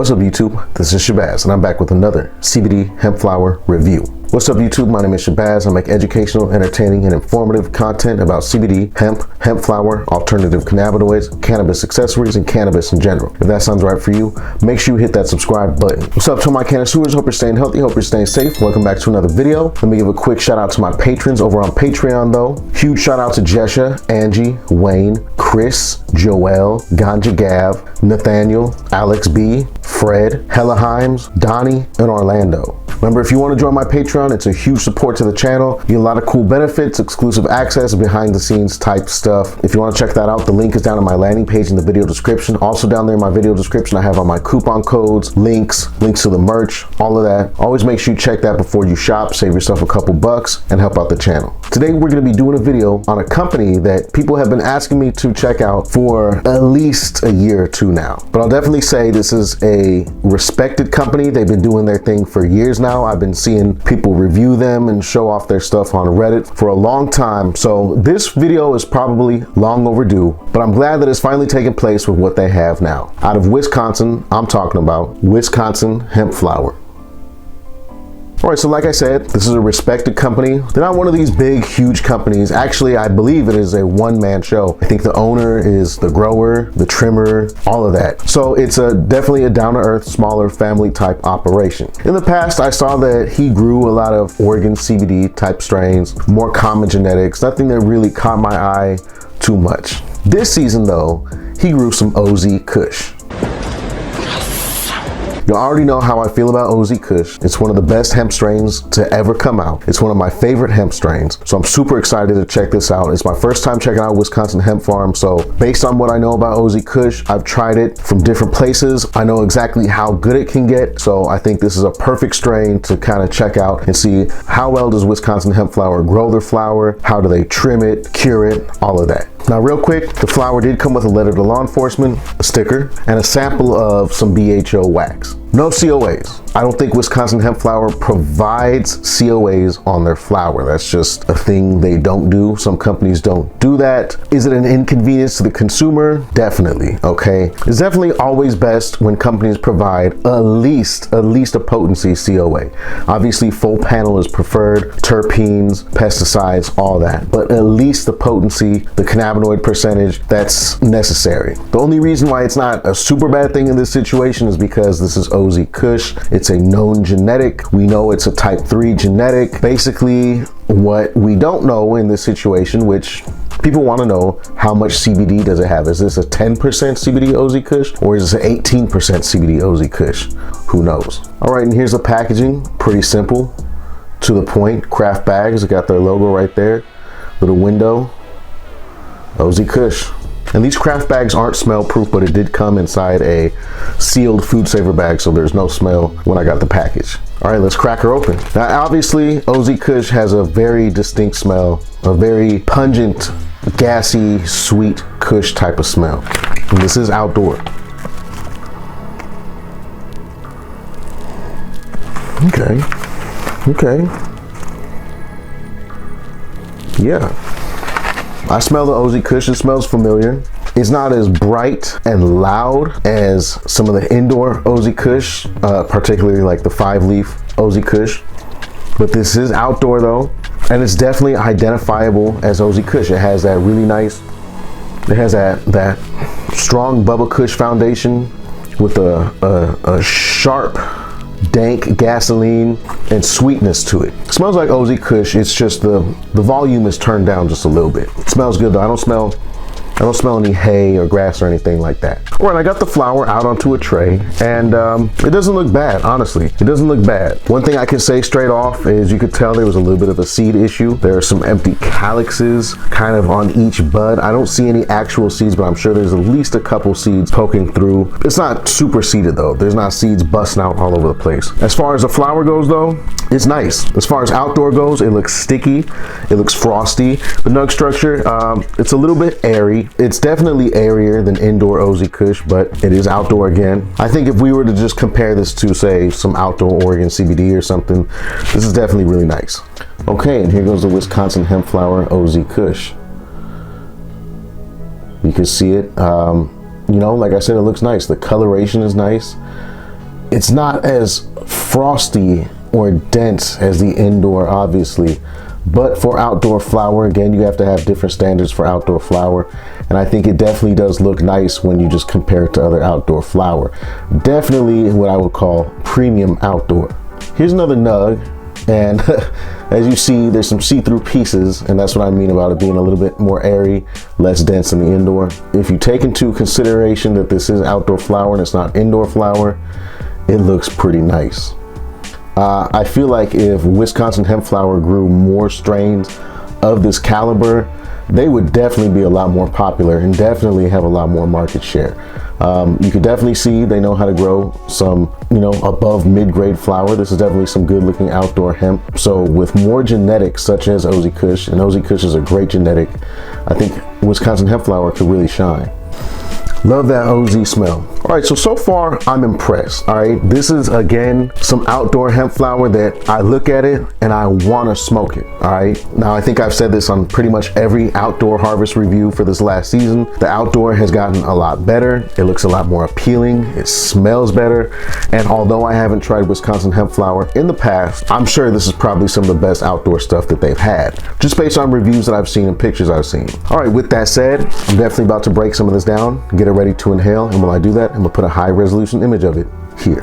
What's up YouTube? This is Shabazz and I'm back with another CBD hemp flower review. What's up YouTube? My name is Shabazz. I make educational, entertaining, and informative content about CBD, hemp flower, alternative cannabinoids, cannabis accessories, and cannabis in general. If that sounds right for you, make sure you hit that subscribe button. What's up to my connoisseurs? Hope you're staying healthy, hope you're staying safe. Welcome back to another video. Let me give a quick shout out to my patrons over on Patreon though. Huge shout out to Jesha, Angie, Wayne, Chris, Joel, Ganja Gav, Nathaniel, Alex B, Fred, Hella Himes, Donnie, and Orlando. Remember, if you want to join my Patreon, it's a huge support to the channel. You get a lot of cool benefits, exclusive access, behind the scenes type stuff. If you want to check that out, the link is down on my landing page in the video description. Also down there in my video description, I have all my coupon codes, links to the merch, all of that. Always make sure you check that before you shop, save yourself a couple bucks, and help out the channel. Today, we're going to be doing a video on a company that people have been asking me to check out for at least a year or two now. But I'll definitely say this is a respected company. They've been doing their thing for years now. I've been seeing people review them and show off their stuff on Reddit for a long time. So this video is probably long overdue, but I'm glad that it's finally taking place with what they have now. Out of Wisconsin, I'm talking about Wisconsin hemp flower. All right, so like I said, this is a respected company. They're not one of these big, huge companies. Actually, I believe it is a one-man show. I think the owner is the grower, the trimmer, all of that. So it's definitely a down-to-earth, smaller family type operation. In the past, I saw that he grew a lot of Oregon CBD type strains, more common genetics, nothing that really caught my eye too much. This season though, he grew some OZ Kush. You already know how I feel about OZ Kush. It's one of the best hemp strains to ever come out. It's one of my favorite hemp strains. So I'm super excited to check this out. It's my first time checking out Wisconsin Hemp Farm. So based on what I know about OZ Kush, I've tried it from different places. I know exactly how good it can get. So I think this is a perfect strain to kind of check out and see how well does Wisconsin Hemp Flower grow their flower? How do they trim it, cure it, all of that. Now real quick, the flower did come with a letter to law enforcement, a sticker, and a sample of some BHO wax. No COAs. I don't think Wisconsin Hemp Flower provides COAs on their flower. That's just a thing they don't do. Some companies don't do that. Is it an inconvenience to the consumer? Definitely, okay? It's definitely always best when companies provide at least a potency COA. Obviously, full panel is preferred, terpenes, pesticides, all that. But at least the potency, the cannabinoid percentage, that's necessary. The only reason why it's not a super bad thing in this situation is because this is OZ Kush. It's a known genetic. We know it's a type 3 genetic. Basically, what we don't know in this situation, which people want to know, how much CBD does it have? Is this a 10% CBD OZ Kush or is this an 18% CBD OZ Kush? Who knows? All right, and here's the packaging. Pretty simple, to the point. Craft bags, it got their logo right there. Little window, OZ Kush. And these craft bags aren't smell proof, but it did come inside a sealed food saver bag, so there's no smell when I got the package. All right, let's crack her open. Now, obviously, OZ Kush has a very distinct smell, a very pungent, gassy, sweet Kush type of smell. And this is outdoor. Okay. Yeah. I smell the OZ Kush. It smells familiar. It's not as bright and loud as some of the indoor OZ Kush, particularly like the 5-leaf OZ Kush. But this is outdoor though, and it's definitely identifiable as OZ Kush. It has that really nice, it has that strong Bubba Kush foundation with a sharp, dank gasoline and sweetness to it. It smells like OZ Kush. It's just the volume is turned down just a little bit. It smells good though. I don't smell any hay or grass or anything like that. All right, I got the flower out onto a tray, and it doesn't look bad, honestly. It doesn't look bad. One thing I can say straight off is you could tell there was a little bit of a seed issue. There are some empty calyxes kind of on each bud. I don't see any actual seeds, but I'm sure there's at least a couple seeds poking through. It's not super seeded though. There's not seeds busting out all over the place. As far as the flower goes though, it's nice. As far as outdoor goes, it looks sticky. It looks frosty. The nug structure, it's a little bit airy. It's definitely airier than indoor OZ Kush, but it is outdoor again. I think if we were to just compare this to, say, some outdoor Oregon CBD or something, this is definitely really nice. Okay, and here goes the Wisconsin Hemp Flower OZ Kush. You can see it. You know, like I said, it looks nice. The coloration is nice. It's not as frosty or dense as the indoor, obviously, but for outdoor flower, again, you have to have different standards for outdoor flower, and I think it definitely does look nice when you just compare it to other outdoor flower. Definitely what I would call premium outdoor. Here's another nug, and as you see, there's some see-through pieces, and that's what I mean about it being a little bit more airy, less dense than the indoor. If you take into consideration that this is outdoor flower and it's not indoor flower, it looks pretty nice. I feel like if Wisconsin hemp flower grew more strains of this caliber, they would definitely be a lot more popular and definitely have a lot more market share. You could definitely see they know how to grow some, above mid-grade flower. This is definitely some good looking outdoor hemp. So with more genetics such as OZ Kush, and OZ Kush is a great genetic, I think Wisconsin hemp flower could really shine. Love that OZ smell. All right, so far I'm impressed. All right, this is again some outdoor hemp flower that I look at it and I want to smoke it. All right, now I think I've said this on pretty much every outdoor harvest review for this last season. The outdoor has gotten a lot better. It looks a lot more appealing. It smells better. And although I haven't tried Wisconsin hemp flower in the past, I'm sure this is probably some of the best outdoor stuff that they've had, just based on reviews that I've seen and pictures I've seen. All right, with that said, I'm definitely about to break some of this down, get it ready to inhale, and while I do that, I'm gonna put a high resolution image of it here.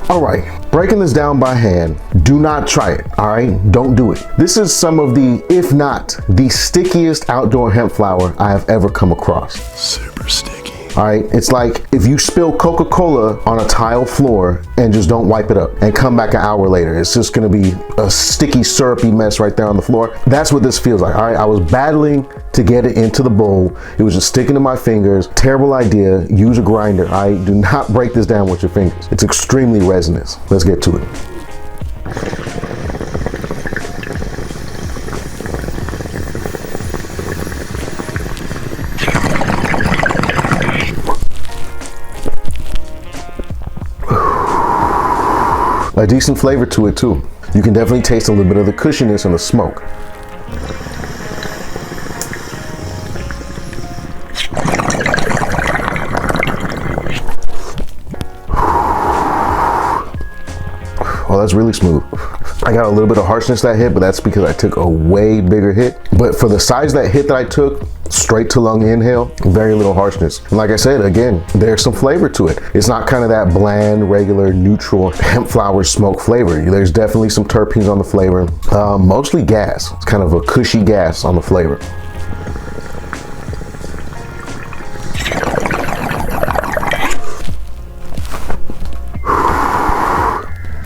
All right, breaking this down by hand, do not try it, all right? Don't do it. This is some of the, if not the stickiest outdoor hemp flower I have ever come across. Super sticky. All right, it's like if you spill Coca-Cola on a tile floor and just don't wipe it up and come back an hour later, it's just gonna be a sticky, syrupy mess right there on the floor. That's what this feels like, all right? I was battling to get it into the bowl. It was just sticking to my fingers. Terrible idea, use a grinder, all right? Do not break this down with your fingers. It's extremely resinous. Let's get to it. A decent flavor to it too. You can definitely taste a little bit of the cushiness and the smoke. Oh, that's really smooth. I got a little bit of harshness that hit, but that's because I took a way bigger hit. But for the size of that hit that I took, straight to lung inhale, very little harshness. And like I said, again, there's some flavor to it. It's not kind of that bland, regular, neutral hemp flower smoke flavor. There's definitely some terpenes on the flavor, mostly gas. It's kind of a cushy gas on the flavor.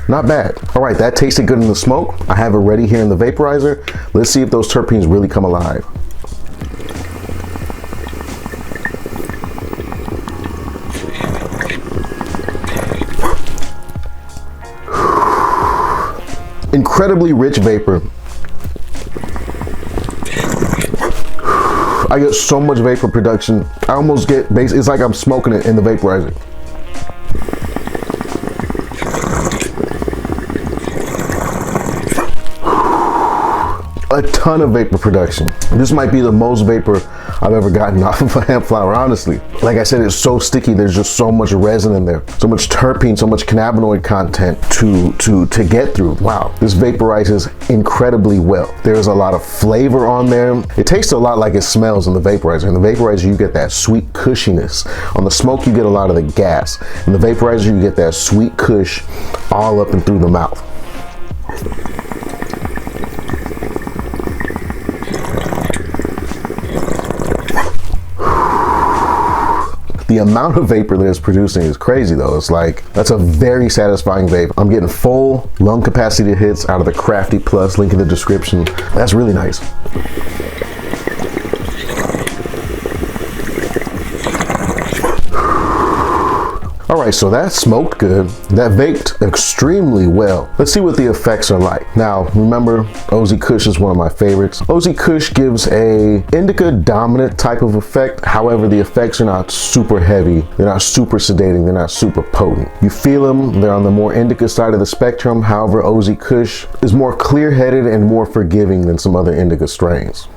Not bad. All right, that tasted good in the smoke. I have it ready here in the vaporizer. Let's see if those terpenes really come alive. Incredibly rich vapor. I get so much vapor production. I almost get, it's like I'm smoking it in the vaporizer. A ton of vapor production. This might be the most vapor I've ever gotten off of a hemp flower, honestly. Like I said, it's so sticky. There's just so much resin in there, so much terpene, so much cannabinoid content to get through. Wow, this vaporizes incredibly well. There's a lot of flavor on there. It tastes a lot like it smells in the vaporizer. In the vaporizer, you get that sweet cushiness. On the smoke, you get a lot of the gas. In the vaporizer, you get that sweet kush all up and through the mouth. The amount of vapor that it's producing is crazy though. It's like, that's a very satisfying vape. I'm getting full lung capacity hits out of the Crafty Plus, link in the description. That's really nice. All right, right, so that smoked good. That vaped extremely well. Let's see what the effects are like. Now, remember, OZ Kush is one of my favorites. OZ Kush gives a indica dominant type of effect. However, the effects are not super heavy. They're not super sedating. They're not super potent. You feel them. They're on the more indica side of the spectrum. However, OZ Kush is more clear-headed and more forgiving than some other indica strains.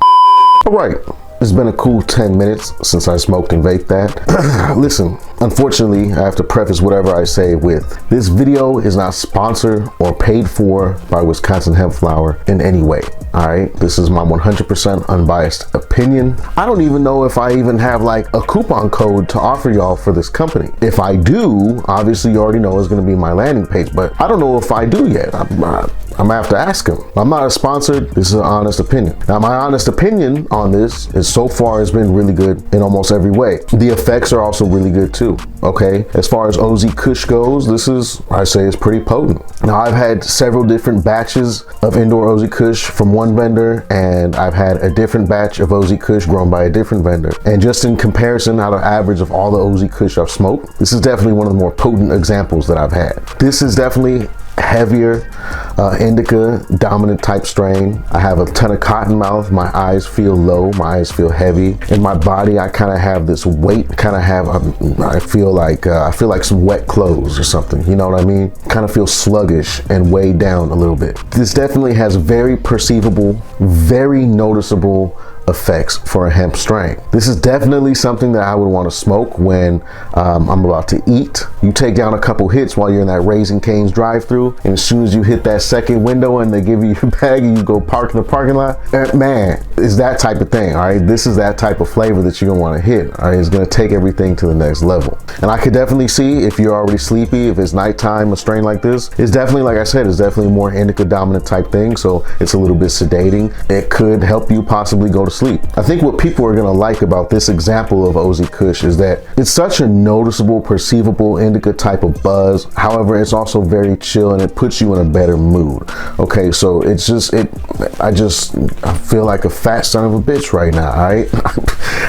All right. It's been a cool 10 minutes since I smoked and vaped that. Listen, unfortunately, I have to preface whatever I say with, this video is not sponsored or paid for by Wisconsin Hemp Flower in any way. All right, this is my 100% unbiased opinion. I don't even know if I even have like a coupon code to offer y'all for this company. If I do, obviously you already know it's gonna be my landing page, but I don't know if I do yet. I'm gonna have to ask him. I'm not a sponsored, this is an honest opinion. Now my honest opinion on this is so far has been really good in almost every way. The effects are also really good too, okay? As far as OZ Kush goes, this is, I say, is pretty potent. Now I've had several different batches of indoor OZ Kush from one vendor, and I've had a different batch of OZ Kush grown by a different vendor. And just in comparison, out of average of all the OZ Kush I've smoked, this is definitely one of the more potent examples that I've had. This is definitely heavier, indica dominant type strain. I have a ton of cotton mouth. My eyes feel low. My eyes feel heavy. In my body, I kind of have this weight. I feel like some wet clothes or something. You know what I mean? Kind of feel sluggish and weighed down a little bit. This definitely has very perceivable, very noticeable effects for a hemp strain. This is definitely something that I would want to smoke when I'm about to eat. You take down a couple hits while you're in that Raising Cane's drive-through, and as soon as you hit that second window and they give you your bag and you go park in the parking lot, man, it's that type of thing. All right, this is that type of flavor that you're gonna want to hit. All right, it's gonna take everything to the next level. And I could definitely see if you're already sleepy, if it's nighttime, a strain like this, it's definitely, like I said, it's definitely more indica dominant type thing, so it's a little bit sedating. It could help you possibly go to sleep. I think what people are gonna like about this example of OZ Kush is that it's such a noticeable, perceivable indica type of buzz. However, it's also very chill and it puts you in a better mood. Okay, so it's just, I feel like a fat son of a bitch right now, all right?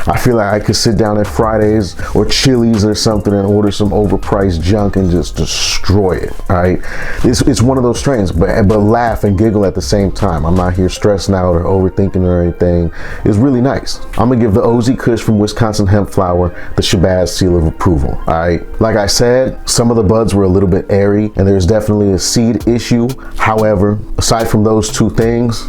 I feel like I could sit down at Fridays or Chili's or something and order some overpriced junk and just destroy it, all right? It's one of those strains, but laugh and giggle at the same time. I'm not here stressing out or overthinking or anything. It's really nice. I'm gonna give the OZ Kush from Wisconsin Hemp Flower the Shabazz seal of approval, all right? Like I said, some of the buds were a little bit airy and there's definitely a seed issue. However, aside from those two things,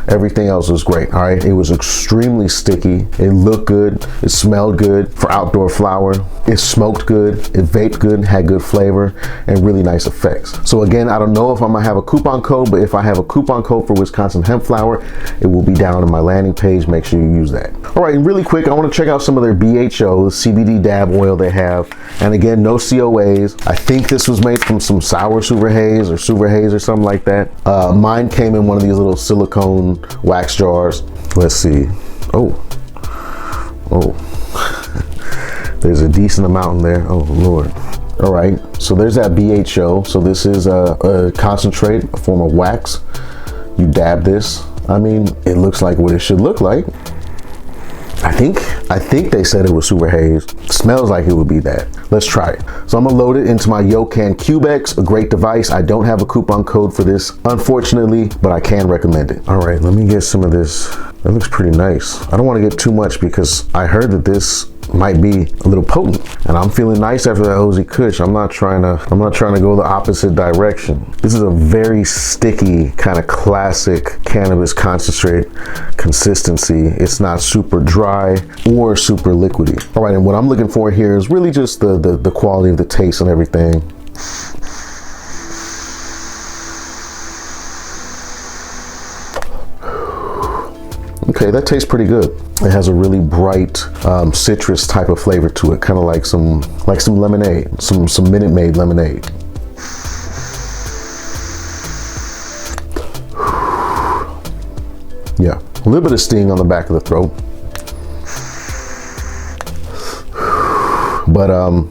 everything else was great, all right? It was extremely sticky. It looked good. It smelled good for outdoor flower. It smoked good. It vaped good, had good flavor, and really nice effects. So again, I don't know if I'm gonna have a coupon code, but if I have a coupon code for Wisconsin Hemp Flower, it will be down on my landing page. Make sure you use that. All right, and really quick, I want to check out some of their BHO, CBD dab oil they have. And again, no COAs. I think this was made from some sour Suver Haze or Suver Haze or something like that. Mine came in one of these little silicone wax jars. Let's see. Oh. There's a decent amount in there. Oh, Lord. All right, so there's that BHO. So this is a concentrate, a form of wax. You dab this. I mean, it looks like what it should look like. I think they said it was Suver Haze. Smells like it would be that. Let's try it. So I'm gonna load it into my Yocan Cubex, a great device. I don't have a coupon code for this, unfortunately, but I can recommend it. All right, let me get some of this. That looks pretty nice. I don't want to get too much because I heard that this might be a little potent, and I'm feeling nice after that OZ Kush. I'm not trying to go the opposite direction. This is a very sticky kind of classic cannabis concentrate consistency. It's not super dry or super liquidy. All right, and what I'm looking for here is really just the quality of the taste and everything. Okay, that tastes pretty good. It has a really bright citrus type of flavor to it, kind of like some lemonade, some Minute Maid lemonade. Yeah, a little bit of sting on the back of the throat. But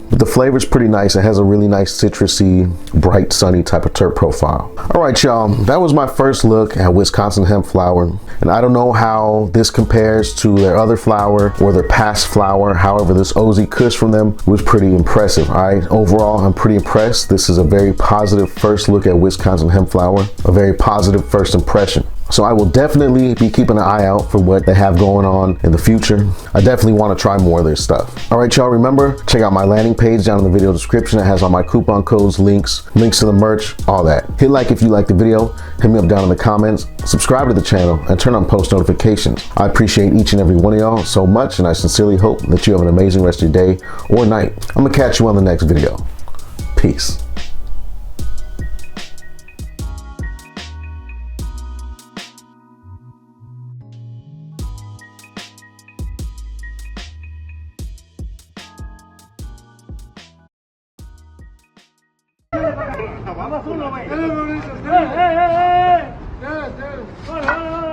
the flavor's pretty nice. It has a really nice citrusy, bright, sunny type of terp profile. All right, y'all, that was my first look at Wisconsin hemp flower. And I don't know how this compares to their other flower or their past flower. However, this OZ Kush from them was pretty impressive. All right, overall, I'm pretty impressed. This is a very positive first look at Wisconsin hemp flower, a very positive first impression. So I will definitely be keeping an eye out for what they have going on in the future. I definitely want to try more of their stuff. All right, y'all, remember, check out my landing page down in the video description. It has all my coupon codes, links to the merch, all that. Hit like if you like the video, hit me up down in the comments, subscribe to the channel, and turn on post notifications. I appreciate each and every one of y'all so much, and I sincerely hope that you have an amazing rest of your day or night. I'm gonna catch you on the next video. Peace. Vamos uno, güey. ¡Eh, eh, eh! ¡Eh, eh!